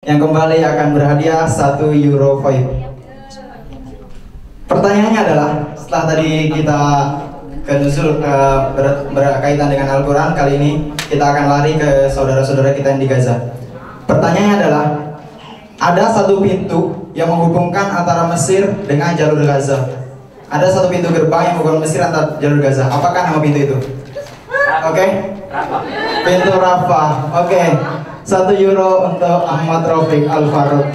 yang kembali akan berhadiah 1 euro VoIP. Pertanyaannya adalah, setelah tadi kita ke nuzul berkaitan dengan Al-Quran, kali ini kita akan lari ke saudara-saudara kita yang di Gaza. Pertanyaannya adalah, ada satu pintu yang menghubungkan antara Mesir dengan jalur Gaza. Ada satu pintu gerbang yang menghubungkan Mesir antara jalur Gaza. Apakah nama pintu itu? Oke? Pintu Rafah. Oke. 1 euro untuk Ahmad Rafiq Al-Faruq.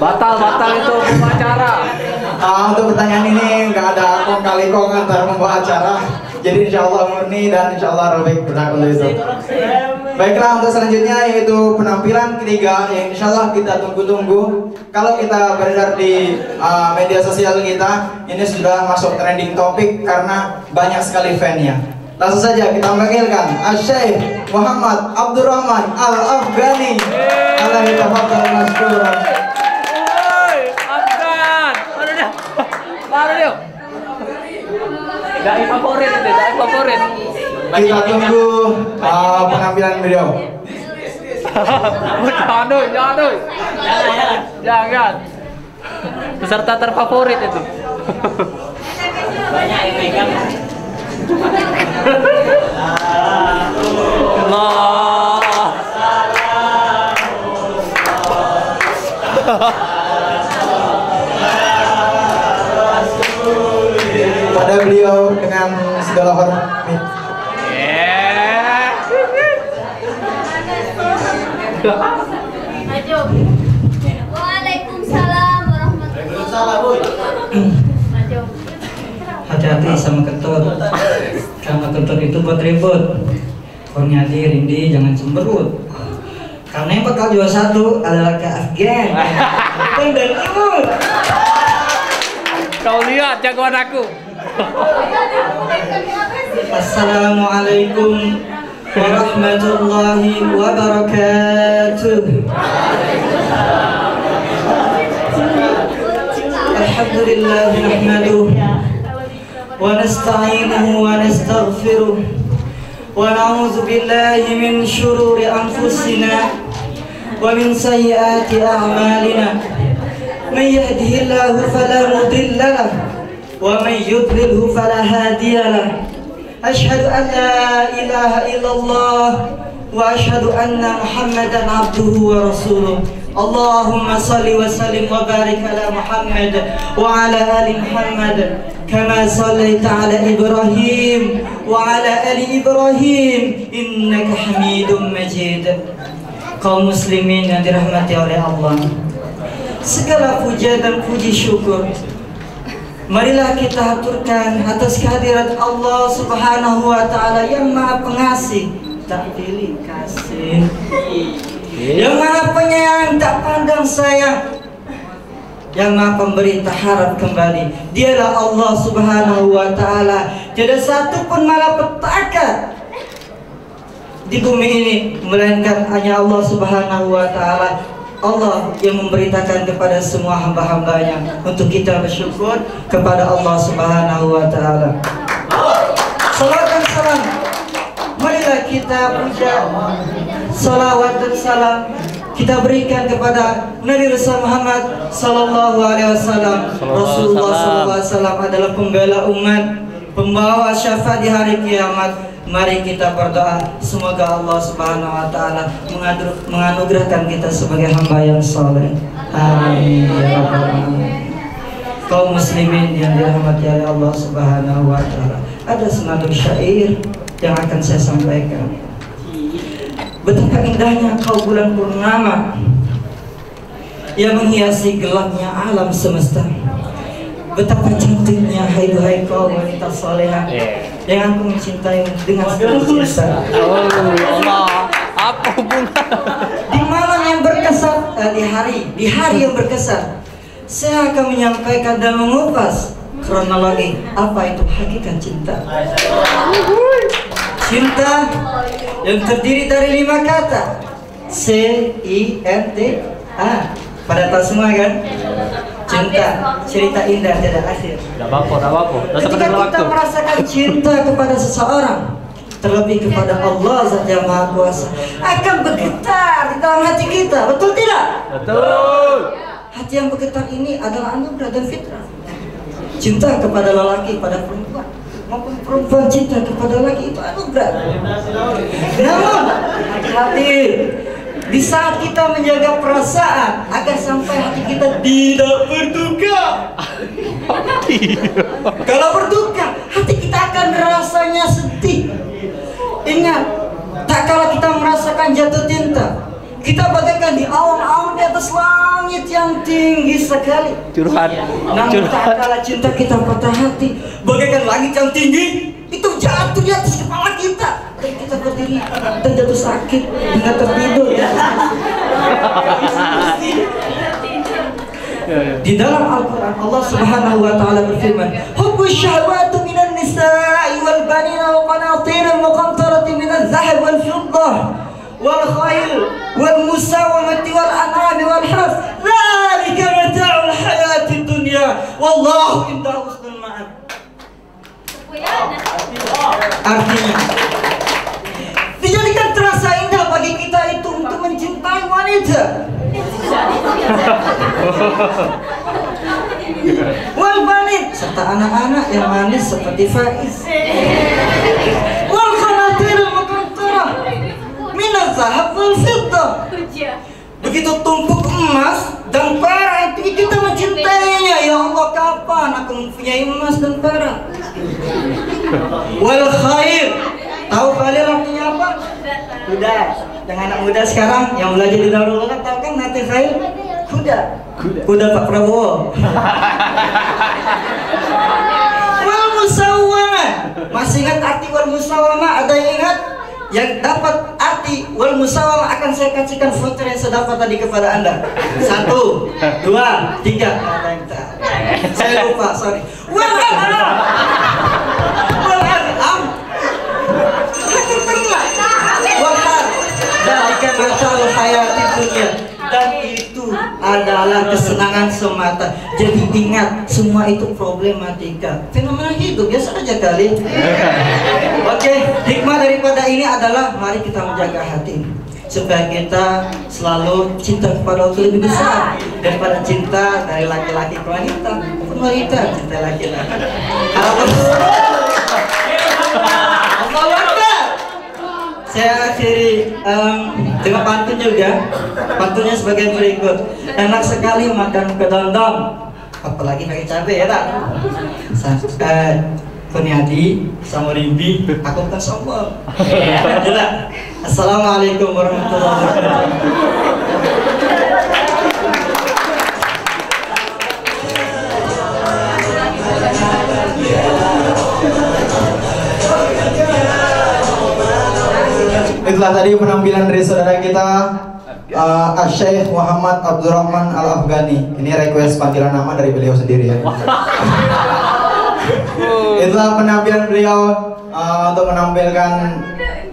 Batal itu pembacara. Untuk pertanyaan ini nggak ada kong kali kong antara membawa acara. Jadi insya Allah murni dan insya Allah Rafiq berhak untuk itu. Baiklah, untuk selanjutnya yaitu penampilan ketiga yang insya Allah kita tunggu-tunggu. Kalau kita beredar di media sosial kita, ini sudah masuk trending topik karena banyak sekali fan-nya. Langsung saja kita panggilkan Asy-Syaikh Muhammad Abdurrahman Al-Afghani. Alaihi tafadhal masykuran. Afgan. Baru dia. Dai favorit itu, dai favorit. Kita tunggu penampilan beliau. Jangan. Peserta terfavorit itu. Banyak yang megang. Allah. Pada beliau dengan segala hormat. Waalaikumsalam warahmatullahi wabarakatuh. Hati-hati sama kentut, karena kentut itu buat ribut. Kornyadi, Rindi, jangan cemberut. Karena yang bakal juara 1 adalah ke Afgan. Dan imut. Kau lihat jagoan aku. Assalamualaikum warahmatullahi wabarakatuh. Alhamdulillah nahmaduhu wa nasta'inuhu wa nastaghfiruh wa na'udzu billahi min syururi anfusina wa min sayyiati a'malina. May yahdihillahu fala mudilla lahu wa may yudlilhu fala hadiya lahu. Asyhadu an la ilaha illallah wa asyhadu anna Muhammadan abduhu wa rasuluh. Allahumma salli wa sallim wa barik ala Muhammad wa ala ali Muhammad kama sallaita ala Ibrahim wa ala ali Ibrahim innaka Hamidum Majid. Kaum muslimin yang dirahmati oleh Allah, segala puja dan puji syukur marilah kita haturkan atas kehadirat Allah Subhanahu wa Ta'ala yang Maha Pengasih, tak pilih kasih, yang Maha Penyayang, tak pandang sayang, yang Maha Pemberi, tak harap kembali. Dialah Allah Subhanahu wa Ta'ala. Tiada satu pun malapetaka di bumi ini melainkan hanya Allah Subhanahu wa Ta'ala. Allah yang memberitakan kepada semua hamba-hambanya untuk kita bersyukur kepada Allah Subhanahu wa Ta'ala. Salawat dan salam marilah kita puja, salawat dan salam kita berikan kepada Nabi Rasul Muhammad Sallallahu Alaihi Wasallam. Rasulullah Sallallahu Alaihi Wasallam adalah pembela umat, pembawa syafaat di hari kiamat. Mari kita berdoa semoga Allah Subhanahu wa Ta'ala menganugerahkan kita sebagai hamba yang saleh. Amin ya rabbal alamin. Kaum muslimin yang dirahmati oleh Allah Subhanahu wa Ta'ala, ada senandung syair yang akan saya sampaikan. Betapa indahnya kau bulan purnama yang menghiasi gelapnya alam semesta. Betapa cantiknya hai duhai kau wanita salehah yang aku mencintai dengan segala cinta. Oh Allah, apa hubungan? Di malam yang berkesan, di hari yang berkesan, saya akan menyampaikan dan mengupas kronologi apa itu hakikat cinta. Cinta yang terdiri dari 5 kata, C-I-N-T-A. Pada tahu semua kan? C cinta, cerita indah tidak akhir. Udah apa? Ketika kita merasakan cinta kepada seseorang, terlebih kepada Allah Zat Yang Maha Kuasa, akan bergetar di dalam hati kita, betul tidak? Betul. Hati yang bergetar ini adalah anugerah dan fitrah. Cinta kepada lelaki, pada perempuan, maupun perempuan cinta kepada lelaki itu anugerah. Namun hati-hati, di saat kita menjaga perasaan agar sampai hati kita tidak berduka. Kalau berduka, hati kita akan rasanya sedih. Ingat, tak kala kita merasakan jatuh cinta, kita bagaikan di awan-awan di atas langit yang tinggi sekali. Curhat. Namun tak kala cinta kita patah hati, bagaikan langit yang tinggi itu jatuh di atas kepala kita, dan kita berdiri dan jatuh sakit hingga tertidur. Di dalam Al-Quran Allah Subhanahu wa Ta'ala berfirman, "Hubbus syahwatu minan nisa'i wal banina wa qanatiril muqantarati minadh dhahab wal fiddah wal khayl wal musawamati wal an'ami wal harth, dzalika mata'ul hayatid dunya wallahu indahu husnul ma'ab." Artinya, dijadikan terasa indah bagi kita itu untuk mencintai wanita. Wal banin, serta anak-anak yang manis seperti Faiz. Wal qanatiril muqantarah minadh dhahab wal fiddah. Begitu tumpuk emas dan perak itu kita mencintainya. Ya Allah, kapan aku mempunyai emas dan perak? Wal khair, tahu kalian artinya apa? Kuda. Yang anak muda sekarang yang belajar di Darul Ulama tahu kan arti khair? Kuda Pak Prabowo. Wal musawwamah, masih ingat arti wal musawwamah? Ada yang ingat? Yang dapat arti wal musawwamah akan saya kasihkan foto yang saya dapat tadi kepada Anda. 1, 2, 3. Saya lupa, sorry. Wal an'am. Wal an'am. Wal harth. Dzalika mata'ul hayatid dunya. Dan itu adalah kesenangan semata. Jadi ingat, semua itu problematika, fenomena hidup, biasa aja kali. Oke, hikmah daripada ini adalah mari kita menjaga hati supaya kita selalu cinta kepada Allah lebih besar daripada cinta dari laki-laki ke wanita, maupun wanita cinta laki-laki. Harapan saya akhiri dengan pantun juga. Pantunnya sebagai berikut. Enak sekali makan kedondong, apalagi pakai cabai ya tak? Kuniadi sama Rimbi, aku bukan sombong. Jelas. Assalamualaikum warahmatullahi wabarakatuh. Itulah tadi penampilan dari saudara kita Syekh Muhammad Abdurrahman Al-Afghani. Ini request panggilan nama dari beliau sendiri ya. Itulah penampilan beliau untuk menampilkan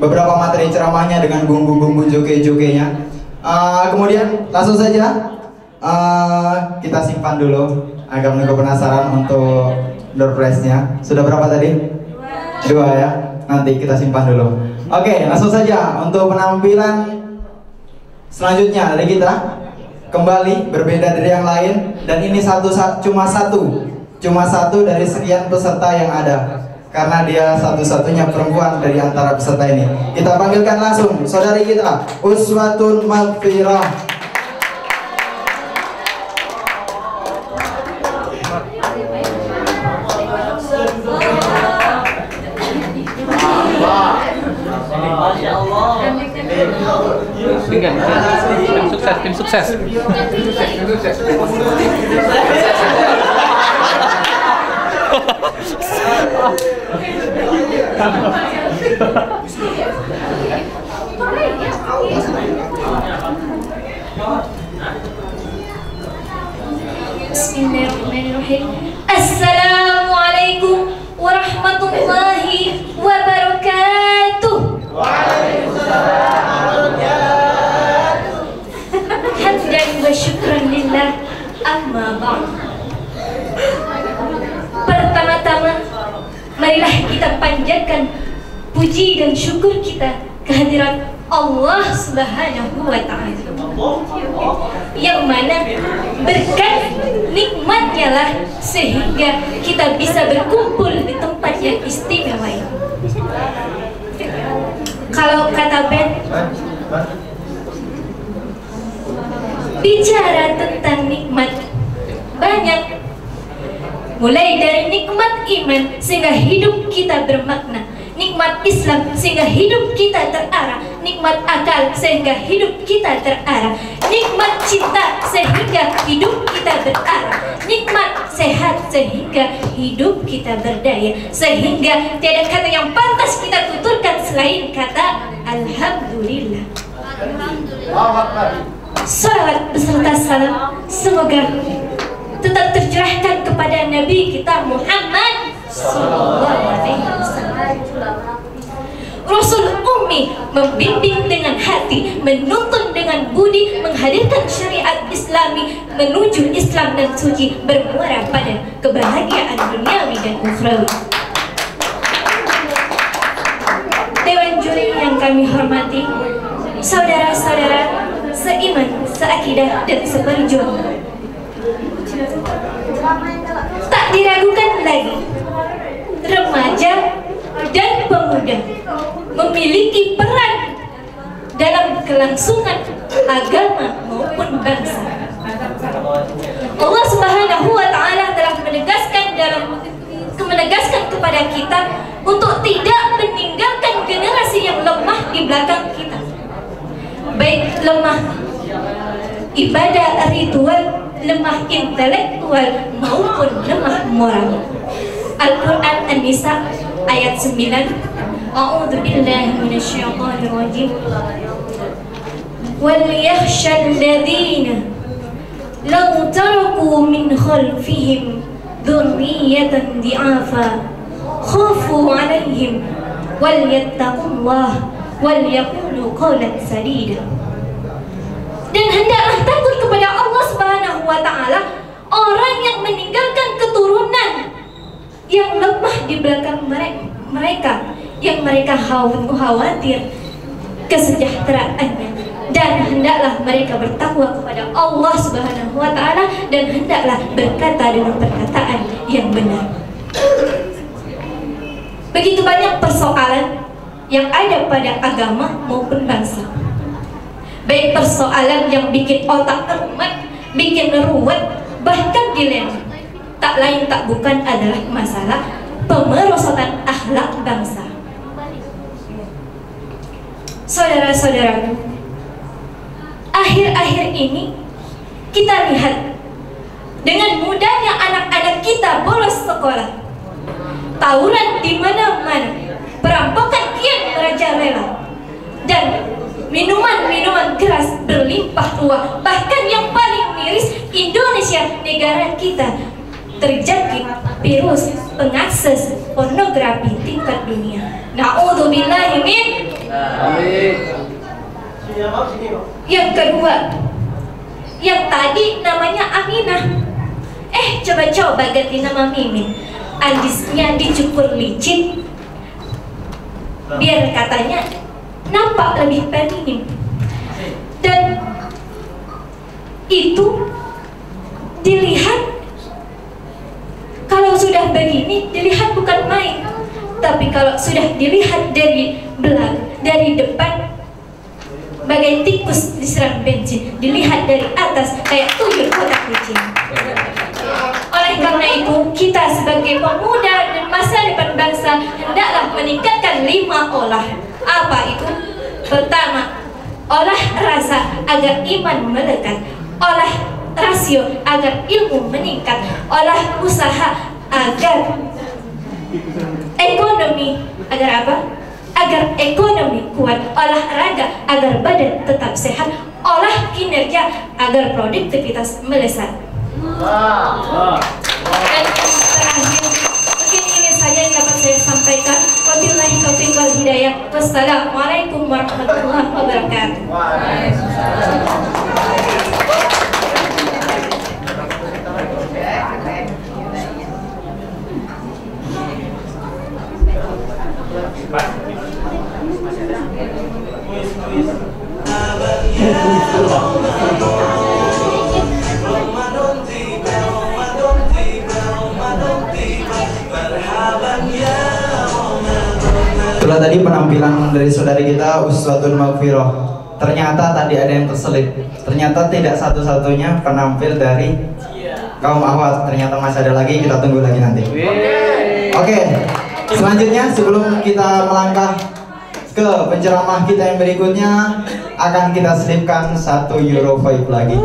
beberapa materi ceramahnya dengan bumbu-bumbu joget-jogetnya. Kemudian langsung saja kita simpan dulu agar menunggu penasaran untuk door prize-nya. Sudah berapa tadi? 2 ya. Nanti kita simpan dulu. Oke, langsung saja untuk penampilan selanjutnya dari kita. Kembali berbeda dari yang lain, dan ini cuma satu dari sekian peserta yang ada, karena dia satu-satunya perempuan dari antara peserta ini. Kita panggilkan langsung saudari kita, Uswatun Maghfirah. Tim sukses. Bismillahirrahmanirrahim. Assalamualaikum warahmatullahi wabarakatuh. Waalaikumsalam warahmatullahi wabarakatuh. Hamdan wa syukran lillah, amma ba'd. marilah kita panjatkan puji dan syukur kita kehadirat Allah Subhanahu wa Ta'ala, yang mana berkat nikmatnya lah sehingga kita bisa berkumpul di tempat yang istimewa ini. Kalau kata Ben, bicara tentang nikmat banyak, mulai dari nikmat iman sehingga hidup kita bermakna, nikmat Islam sehingga hidup kita terarah, nikmat akal sehingga hidup kita terarah, nikmat cinta sehingga hidup kita berarah, nikmat sehat sehingga hidup kita berdaya, sehingga tiada kata yang pantas kita tuturkan selain kata Alhamdulillah. Salawat beserta salam semoga tetap tercurahkan kepada Nabi kita Muhammad Sallallahu Alaihi Wasallam. Rasul Ummi membimbing dengan hati, menuntun dengan budi, menghadirkan syariat Islami menuju Islam dan suci, bermuara pada kebahagiaan duniawi dan ukhrawi. Dewan juri yang kami hormati, saudara-saudara seiman, seakidah dan seperjuangan, tak diragukan lagi, remaja dan pemuda memiliki peran dalam kelangsungan agama maupun bangsa. Allah Subhanahu wa Ta'ala telah menegaskan kepada kita untuk tidak meninggalkan generasi yang lemah di belakang kita, baik lemah ibadah ritual, lemah intelektual maupun lemah moral. Al-Quran An-Nisa ayat 9. A'udzu billahi minasyaitonir rajim. Wal yakhshal ladzina law taraku min khalfihim dzurriyyatan di'afa khafu 'alaihim wal yattaqullaha wal yaqulu qawlan sadida. Dan hendaklah takut kepada Allah Subhanahu wa Ta'ala orang yang meninggalkan keturunan yang lemah di belakang mereka, yang mereka khawatir kesejahteraannya, dan hendaklah mereka bertakwa kepada Allah Subhanahu wa Ta'ala, dan hendaklah berkata dengan perkataan yang benar. Begitu banyak persoalan yang ada pada agama maupun bangsa, baik persoalan yang bikin otak rumet, bikin ruwet, bahkan dilema, tak lain tak bukan adalah masalah pemerosotan akhlak bangsa. Saudara-saudaraku, akhir-akhir ini kita lihat dengan mudahnya anak-anak kita bolos sekolah, tawuran di mana-mana, perampokan kian merajalela, dan minuman-minuman keras berlimpah ruah. Bahkan yang paling miris, Indonesia, negara kita, terjangkit virus pengakses pornografi tingkat dunia. Na'udzubillahi min. Yang kedua, yang tadi namanya Aminah, coba-coba ganti nama Mimin, andisnya dicukur licin biar katanya nampak lebih feminim. Dan itu dilihat, kalau sudah begini dilihat bukan main, tapi kalau sudah dilihat dari belakang, dari depan, bagai tikus diserang bensin, dilihat dari atas kayak tuyul kotak kucing. Oleh karena itu, kita sebagai pemuda dan masa depan bangsa hendaklah meningkatkan 5 olah. Apa itu? Pertama, olah rasa agar iman melekat, olah rasio agar ilmu meningkat, olah usaha agar ekonomi, agar apa? Agar ekonomi kuat, olahraga agar badan tetap sehat, olah kinerja agar produktivitas melesat. Dan terakhir, mungkin ini saja yang dapat saya sampaikan. Wabillahi taufiq wal hidayah. Wassalamualaikum warahmatullahi wabarakatuh. Itulah tadi penampilan dari saudari kita Uswatun Maghfirah. Ternyata tadi ada yang terselip. Ternyata tidak satu-satunya penampil dari kaum Ahwat. Ternyata masih ada lagi, kita tunggu lagi nanti. Oke. Selanjutnya sebelum kita melangkah ke penceramah kita yang berikutnya, akan kita selipkan 1 euro vibe lagi.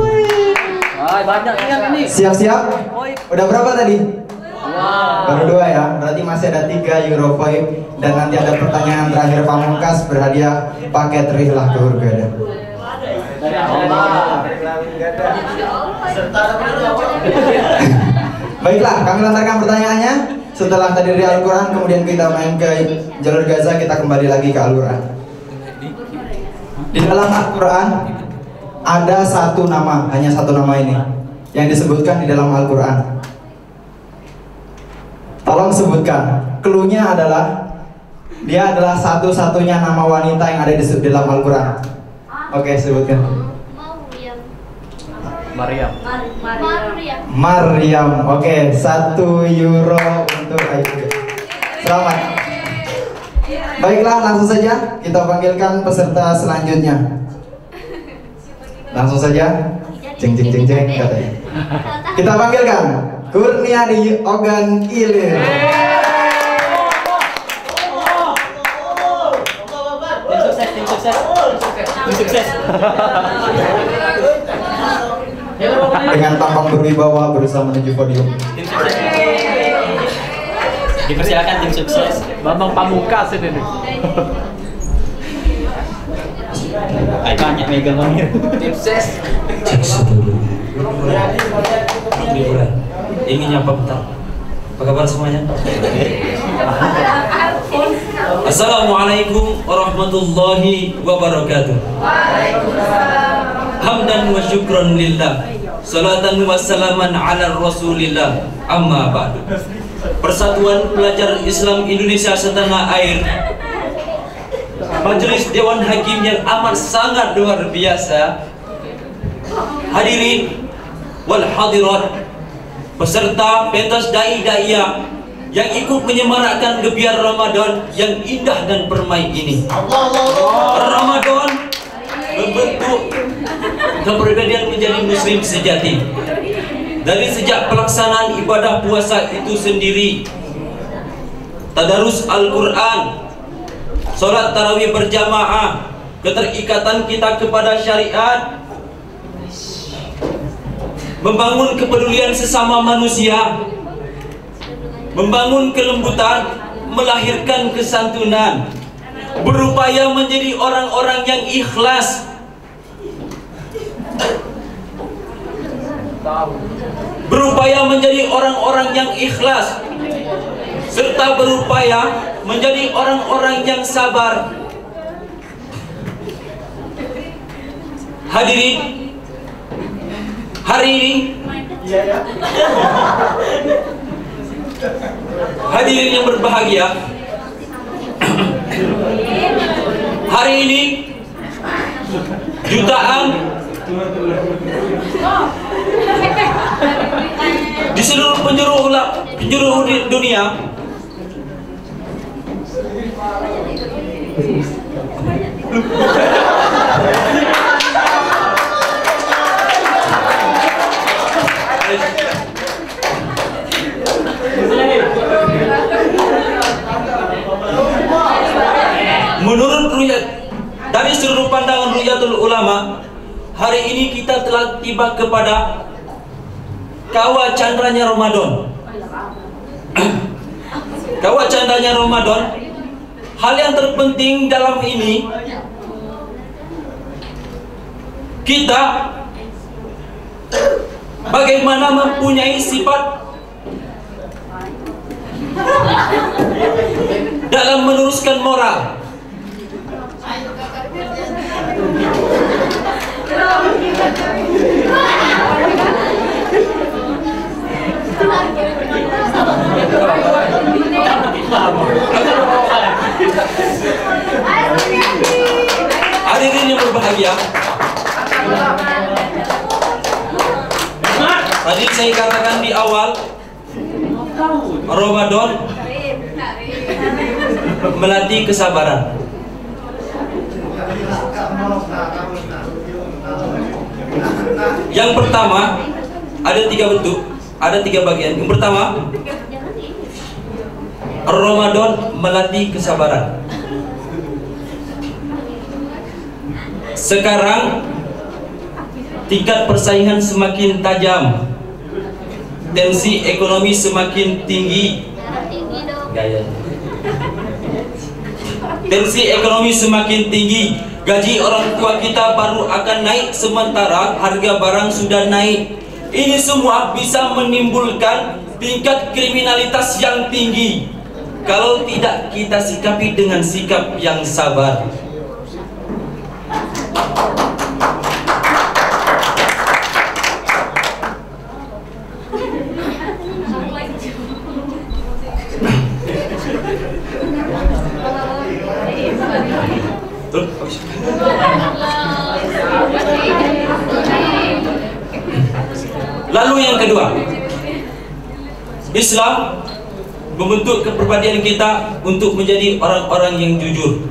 Banyak ini. Siap-siap? Udah berapa tadi? Baru 2 ya, berarti masih ada 3 euro vibe. Dan nanti ada pertanyaan terakhir pamungkas, berhadiah paket rihlah ke Hurghada. Baiklah, kami lantarkan pertanyaannya. Setelah tadi dari Al-Quran, kemudian kita main ke jalur Gaza, kita kembali lagi ke Al-Quran. Di dalam Al-Quran ada 1 nama, hanya 1 nama ini yang disebutkan di dalam Al-Quran. Tolong sebutkan. Cluenya adalah dia adalah satu-satunya nama wanita yang ada di dalam Al-Quran. Oke, sebutkan. Maryam. Maryam. Oke, 1 euro untuk Ayu. Selamat. Baiklah, langsung saja kita panggilkan peserta selanjutnya. Langsung saja. Jeng jeng jeng jeng katanya. Kita panggilkan Kurniadi Ogan Ilir. Sukses. Dengan tampang berwibawa berusaha menuju podium. Dipersilakan tim sukses. Bambang Pamungkas ini nih. Banyak megang Amir. Tim sukses. Liburan. Ingin nyapa bentar. Apa kabar semuanya? Assalamualaikum warahmatullahi wabarakatuh. Hamdan wa syukran lillah. Salatan wa salaman ala rasulillah. Amma ba'du. Persatuan Pelajar Islam Indonesia setanah air, Majelis Dewan Hakim yang amat sangat luar biasa, hadirin wal hadirat, peserta pentas dai-daiyah yang ikut menyemarakkan gebiar Ramadan yang indah dan permai ini. Ramadan membentuk kepribadian menjadi muslim sejati. Dari sejak pelaksanaan ibadah puasa itu sendiri, tadarus Al-Quran, sholat tarawih berjamaah, keterikatan kita kepada syariat, membangun kepedulian sesama manusia, membangun kelembutan, melahirkan kesantunan, berupaya menjadi orang-orang yang ikhlas, berupaya menjadi orang-orang yang ikhlas, serta berupaya menjadi orang-orang yang sabar. Hadirin, hari ini hadirin yang berbahagia, hari ini jutaan di seluruh penjuru dunia menurut Ruyat, dari seluruh pandangan Ruyatul Ulama, hari ini kita telah tiba kepada kawah candranya Ramadan. Kawah candranya Ramadan. Hal yang terpenting dalam ini, kita bagaimana mempunyai sifat dalam meneruskan moral. Ramadan melatih kesabaran. Yang pertama, ada 3 bentuk, ada 3 bagian. Yang pertama, Ramadan melatih kesabaran. Sekarang tingkat persaingan semakin tajam, tensi ekonomi semakin tinggi. Gaya. Tensi ekonomi semakin tinggi, gaji orang tua kita baru akan naik sementara harga barang sudah naik. Ini semua bisa menimbulkan tingkat kriminalitas yang tinggi kalau tidak kita sikapi dengan sikap yang sabar. Lalu yang kedua, Islam membentuk kepribadian kita untuk menjadi orang-orang yang jujur.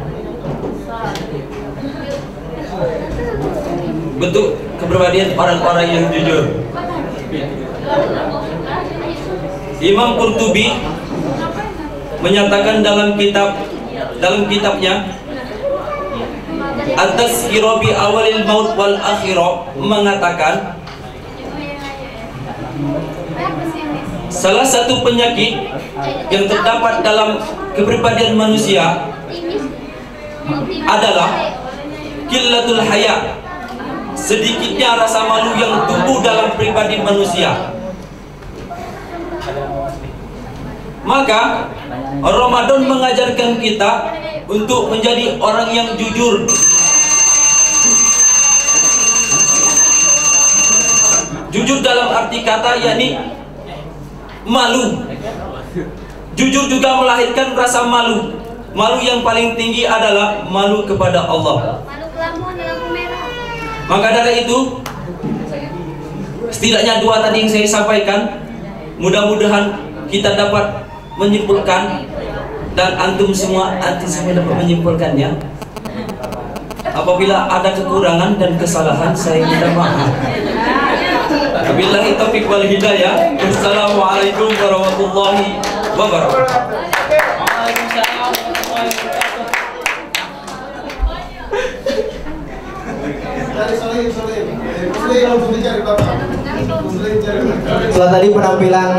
Bentuk kepribadian orang-orang yang jujur. Imam Qurtubi menyatakan dalam kitabnya At-Tazkirah bi Awalil Maut wal Akhirah, mengatakan salah satu penyakit yang terdapat dalam kepribadian manusia adalah qillatul haya, sedikitnya rasa malu yang tumbuh dalam pribadi manusia. Maka Ramadan mengajarkan kita untuk menjadi orang yang jujur. Jujur dalam arti kata yakni malu. Jujur juga melahirkan rasa malu. Malu yang paling tinggi adalah malu kepada Allah. Maka dari itu, setidaknya 2 tadi yang saya sampaikan, mudah-mudahan kita dapat menyimpulkan, dan antum semua dapat menyimpulkannya. Apabila ada kekurangan dan kesalahan, saya minta maaf. Wabillahi taufiq wal hidayah. Wassalamualaikum warahmatullahi wabarakatuh. Setelah tadi penampilan